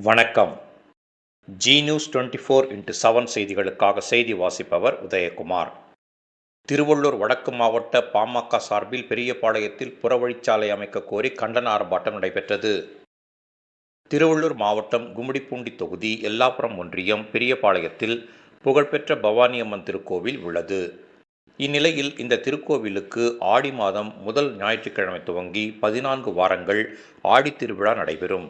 வணக்கம். G news 24x7 செய்திகளுக்காக செய்தி வாசிப்பவர் உதயகுமார். திருவள்ளூர் வடக்கு மாவட்ட பாமக சார்பில் பெரியபாளையத்தில் புறவழிச்சாலை அமைக்க கோரி கண்டன ஆர்ப்பாட்டம் நடைபெற்றது. திருவள்ளூர் மாவட்டம் கும்மிடிப்பூண்டி தொகுதி எல்லாப்புரம் ஒன்றியம் பெரியபாளையத்தில் புகழ்பெற்ற பவானியம்மன் திருக்கோவில் உள்ளது. இந்நிலையில் இந்த திருக்கோவிலுக்கு ஆடி மாதம் முதல் ஞாயிற்றுக்கிழமை துவங்கி 14 வாரங்கள் ஆடி திருவிழா நடைபெறும்.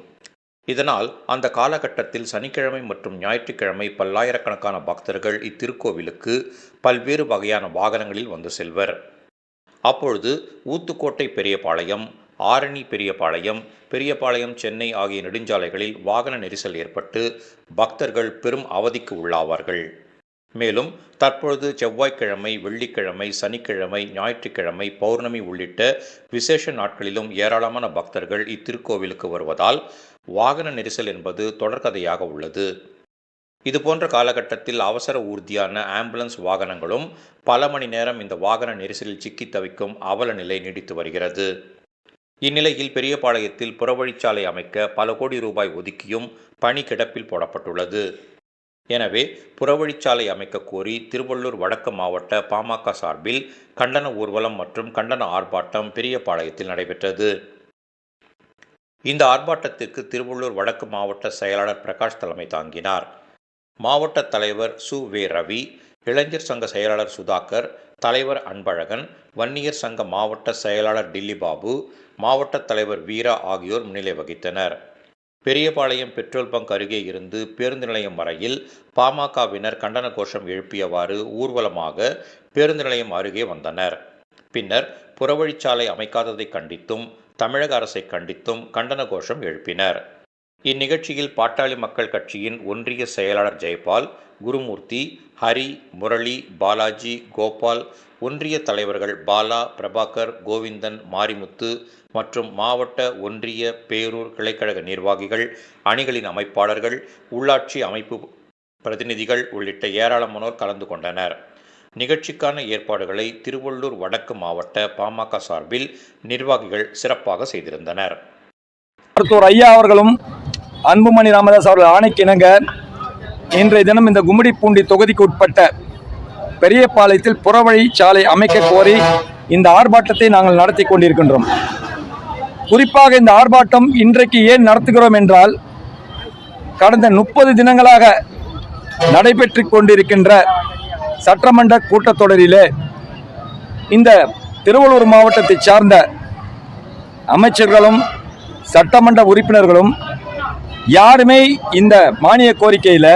இதனால் அந்த காலகட்டத்தில் சனிக்கிழமை மற்றும் ஞாயிற்றுக்கிழமை பல்லாயிரக்கணக்கான பக்தர்கள் இத்திருக்கோவிலுக்கு பல்வேறு வகையான வாகனங்களில் வந்து செல்வர். அப்பொழுது ஊத்துக்கோட்டை பெரியபாளையம், ஆரணி பெரியபாளையம், பெரியபாளையம் சென்னை ஆகிய நெடுஞ்சாலைகளில் வாகன நெரிசல் ஏற்பட்டு பக்தர்கள் பெரும் அவதிக்கு உள்ளாவார்கள். மேலும் தற்பொழுது செவ்வாய்க்கிழமை, வெள்ளிக்கிழமை, சனிக்கிழமை, ஞாயிற்றுக்கிழமை, பௌர்ணமி உள்ளிட்ட விசேஷ நாட்களிலும் ஏராளமான பக்தர்கள் இத்திருக்கோவிலுக்கு வருவதால் வாகன நெரிசல் என்பது தொடர்கதையாக உள்ளது. இதுபோன்ற காலகட்டத்தில் அவசர ஊர்தியான ஆம்புலன்ஸ் வாகனங்களும் பல மணி நேரம் இந்த வாகன நெரிசலில் சிக்கி தவிக்கும் அவல நிலை நீடித்து வருகிறது. இந்நிலையில் பெரியபாளையத்தில் புறவழிச்சாலை அமைக்க பல கோடி ரூபாய் ஒதுக்கியும் பணி கிடப்பில் போடப்பட்டுள்ளது. எனவே புறவழிச்சாலை அமைக்க கோரி திருவள்ளூர் வடக்கு மாவட்ட பாமக சார்பில் கண்டன ஊர்வலம் மற்றும் கண்டன ஆர்ப்பாட்டம் பெரியபாளையத்தில் நடைபெற்றது. இந்த ஆர்ப்பாட்டத்திற்கு திருவள்ளூர் வடக்கு மாவட்ட செயலாளர் பிரகாஷ் தலைமை தாங்கினார். மாவட்ட தலைவர் சு. வே. ரவி, இளைஞர் சங்க செயலாளர் சுதாகர், தலைவர் அன்பழகன், வன்னியர் சங்க மாவட்ட செயலாளர் டில்லிபாபு, மாவட்ட தலைவர் வீரா ஆகியோர் முன்னிலை வகித்தனர். பெரியபாளையம் பெட்ரோல் பங்க் அருகே இருந்து பேருந்து நிலையம் வரையில் பாமகவினர் கண்டன கோஷம் எழுப்பியவாறு ஊர்வலமாக பேருந்து நிலையம் அருகே வந்தனர். பின்னர் புறவழிச்சாலை அமைக்காததை கண்டித்தும் தமிழக அரசை கண்டித்தும் கண்டன கோஷம் எழுப்பினர். இந்நிகழ்ச்சியில் பாட்டாளி மக்கள் கட்சியின் ஒன்றிய செயலாளர் ஜெயபால், குருமூர்த்தி, ஹரி, முரளி, பாலாஜி, கோபால், ஒன்றிய தலைவர்கள் பாலா, பிரபாகர், கோவிந்தன், மாரிமுத்து மற்றும் மாவட்ட, ஒன்றிய, பேரூர் கிளைக்கழக நிர்வாகிகள், அணிகளின் அமைப்பாளர்கள், உள்ளாட்சி அமைப்பு பிரதிநிதிகள் உள்ளிட்ட ஏராளமானோர் கலந்து கொண்டனர். நிகழ்ச்சிக்கான ஏற்பாடுகளை திருவள்ளூர் வடக்கு மாவட்ட பாமக சார்பில் நிர்வாகிகள் சிறப்பாக செய்திருந்தனர். மருத்துவர் ஐயா அவர்களும் அன்புமணி ராமதாஸ் அவர்கள் ஆணைக்கிணங்க இன்றைய தினம் இந்த கும்மிடிப்பூண்டி தொகுதிக்கு உட்பட்ட பெரியபாளையத்தில் புறவழி சாலை அமைக்க கோரி இந்த ஆர்ப்பாட்டத்தை நாங்கள் நடத்தி கொண்டிருக்கின்றோம். குறிப்பாக இந்த ஆர்ப்பாட்டம் இன்றைக்கு ஏன் நடத்துகிறோம் என்றால், கடந்த 30 தினங்களாக நடைபெற்று கொண்டிருக்கின்ற சட்டமன்ற கூட்டத்தொடரிலே இந்த திருவள்ளூர் மாவட்டத்தை சார்ந்த அமைச்சர்களும் சட்டமன்ற உறுப்பினர்களும் யாருமே இந்த மானிய கோரிக்கையில்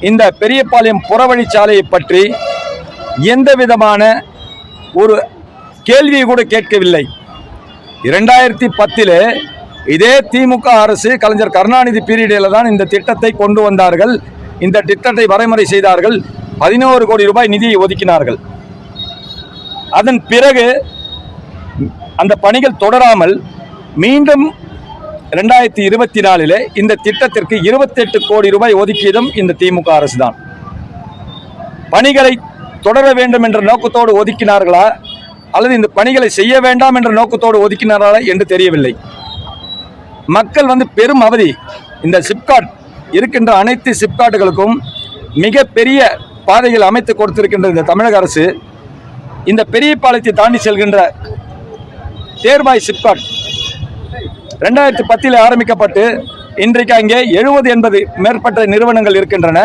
இந்த பெரியபாளையம் புறவழிச்சாலையை பற்றி எந்த விதமான ஒரு கேள்வியை கூட கேட்கவில்லை. 2010 இதே திமுக அரசு கலைஞர் கருணாநிதி பீரியடில் தான் இந்த திட்டத்தை கொண்டு வந்தார்கள். இந்த திட்டத்தை வரைமுறை செய்தார்கள். 11 கோடி ரூபாய் நிதியை ஒதுக்கினார்கள். அதன் பிறகு அந்த பணிகள் தொடராமல் மீண்டும் 2024 இந்த திட்டத்திற்கு 28 கோடி ரூபாய் ஒதுக்கியதும் இந்த திமுக அரசு தான். பணிகளை தொடர வேண்டும் என்ற நோக்கத்தோடு ஒதுக்கினார்களா அல்லது இந்த பணிகளை செய்ய வேண்டாம் என்ற நோக்கத்தோடு ஒதுக்கினார்களா என்று தெரியவில்லை. மக்கள் பெரும் அவதி. இந்த சிப்காட் இருக்கின்ற அனைத்து சிப்காட்டுகளுக்கும் மிகப்பெரிய பாதைகள் அமைத்து கொடுத்திருக்கின்ற இந்த தமிழக அரசு இந்த பெரியபாளையத்தை தாண்டி செல்கின்ற தேர்வாய் சிப்காட் 2010 ஆரம்பிக்கப்பட்டு இன்றைக்கு அங்கே 70-80 மேற்பட்ட நிறுவனங்கள் இருக்கின்றன.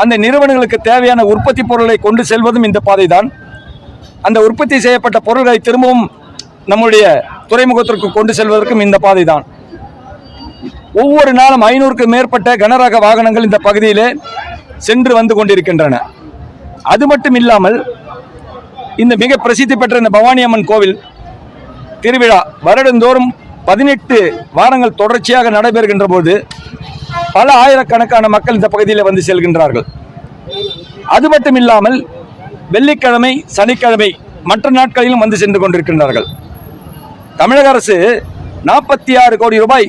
அந்த நிறுவனங்களுக்கு தேவையான உற்பத்தி பொருட்களை கொண்டு செல்வதும் இந்த பாதை தான். அந்த உற்பத்தி செய்யப்பட்ட பொருட்களை திரும்பவும் நம்முடைய துறைமுகத்திற்கு கொண்டு செல்வதற்கும் இந்த பாதை தான். ஒவ்வொரு நாளும் 500க்கு மேற்பட்ட கனரக வாகனங்கள் இந்த பகுதியிலே சென்று வந்து கொண்டிருக்கின்றன. அது மட்டும் இல்லாமல் இந்த மிக பிரசித்தி பெற்ற இந்த பவானியம்மன் கோவில் திருவிழா வருடந்தோறும் 18 வாரங்கள் தொடர்ச்சியாக நடைபெறுகின்ற போது பல ஆயிரக்கணக்கான மக்கள் இந்த பகுதியில் வந்து செல்கின்றார்கள். அது மட்டும் இல்லாமல் வெள்ளிக்கிழமை, சனிக்கிழமை மற்ற நாட்களிலும் வந்து சென்று கொண்டிருக்கின்றார்கள். தமிழக அரசு 46 கோடி ரூபாய்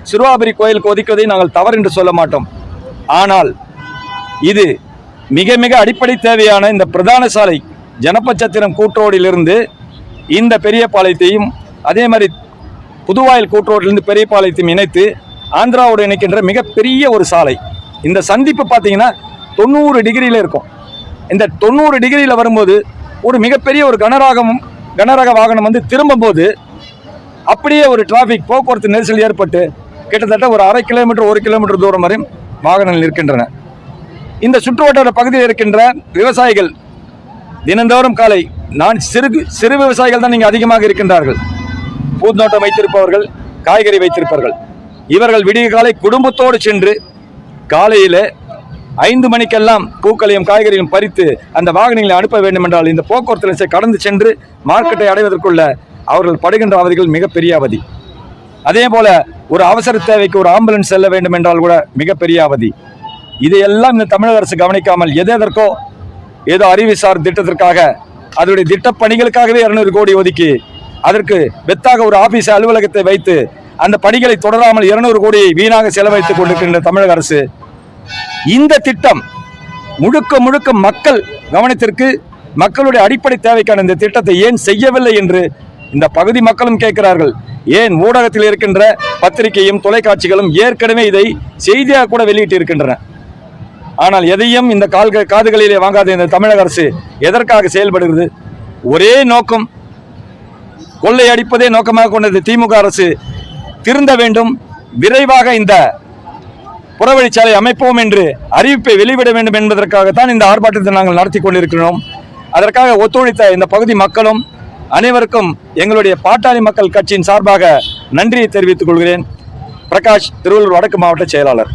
சிறுவாபுரி கோயிலுக்கு ஒதுக்குவதை நாங்கள் தவறு என்று சொல்ல மாட்டோம். ஆனால் இது மிக மிக அடிப்படை தேவையான இந்த பிரதான சாலை ஜனப்பச்சத்திரம் கூட்டுரோடிலிருந்து இந்த பெரியபாளையத்தையும் அதே மாதிரி புதுவாயில் கூட்டுரோட்டிலிருந்து பெரியபாளையத்தையும் இணைத்து ஆந்திராவோடு இணைக்கின்ற மிகப்பெரிய ஒரு சாலை. இந்த சந்திப்பு பார்த்தீங்கன்னா 90 டிகிரியில் இருக்கும். இந்த 90 டிகிரியில் வரும்போது ஒரு மிகப்பெரிய ஒரு கனரக வாகனம் வந்து திரும்பும்போது அப்படியே ஒரு டிராஃபிக் போக்குவரத்து நெரிசல் ஏற்பட்டு கிட்டத்தட்ட ஒரு 1/2 கிலோமீட்டர் 1 கிலோமீட்டர் தூரம் வரை வாகனங்கள் இருக்கின்றன. இந்த சுற்றுவட்டார பகுதியில் இருக்கின்ற விவசாயிகள் தினந்தோறும் காலை சிறு விவசாயிகள் தான் இங்கே அதிகமாக இருக்கின்றார்கள். பூந்தோட்டம் வைத்திருப்பவர்கள், காய்கறி வைத்திருப்பவர்கள், இவர்கள் விடிய காலை குடும்பத்தோடு சென்று காலையில் 5 மணிக்கெல்லாம் பூக்களையும் காய்கறியும் பறித்து அந்த வாகனங்களை அனுப்ப வேண்டும் என்றால் இந்த போக்குவரத்து நெரிசலை கடந்து சென்று மார்க்கெட்டை அடைவதற்குள்ள அவர்கள் படுகின்ற அவதிகள் மிகப்பெரிய அவதி. அதே போல ஒரு அவசர தேவைக்கு ஒரு ஆம்புலன்ஸ் செல்ல வேண்டும் என்றால் கூட மிகப்பெரிய அவதி. இதையெல்லாம் இந்த தமிழக அரசு கவனிக்காமல் எதற்கோ ஏதோ அறிவுசார் திட்டத்திற்காக அதனுடைய திட்டப்பணிகளுக்காகவே 200 கோடி ஒதுக்கி அதற்கு வெத்தாக ஒரு ஆபீஸ் அலுவலகத்தை வைத்து அந்த பணிகளை தொடராமல் 200 கோடியை வீணாக செலவழித்துக் கொண்டிருக்கின்ற தமிழக அரசு இந்த திட்டம் முழுக்க மக்கள் கவனத்திற்கு மக்களுடைய அடிப்படை தேவைக்கான இந்த திட்டத்தை ஏன் செய்யவில்லை என்று இந்த பகுதி மக்களும் கேட்கிறார்கள். ஏன் ஊடகத்தில் இருக்கின்ற பத்திரிகையும் தொலைக்காட்சிகளும் ஏற்கனவே இதை செய்தியாக கூட வெளியிட்டு இருக்கின்றன. ஆனால் எதையும் இந்த காதுகளிலே வாங்காத இந்த தமிழக அரசு எதற்காக செயல்படுகிறது? ஒரே நோக்கம், கொள்ளையடிப்பதே நோக்கமாக கொண்டது திமுக அரசு திருந்த வேண்டும், விரைவாக இந்த புறவழிச்சாலை அமைப்போம் என்று அறிவிப்பை வெளிவிட வேண்டும் என்பதற்காகத்தான் இந்த ஆர்ப்பாட்டத்தை நாங்கள் நடத்தி கொண்டிருக்கிறோம். அதற்காக ஒத்துழைத்த இந்த பகுதி மக்களும் அனைவருக்கும் எங்களுடைய பாட்டாளி மக்கள் கட்சியின் சார்பாக நன்றியை தெரிவித்துக் கொள்கிறேன். பிரகாஷ், திருவள்ளூர் வடக்கு மாவட்ட செயலாளர்.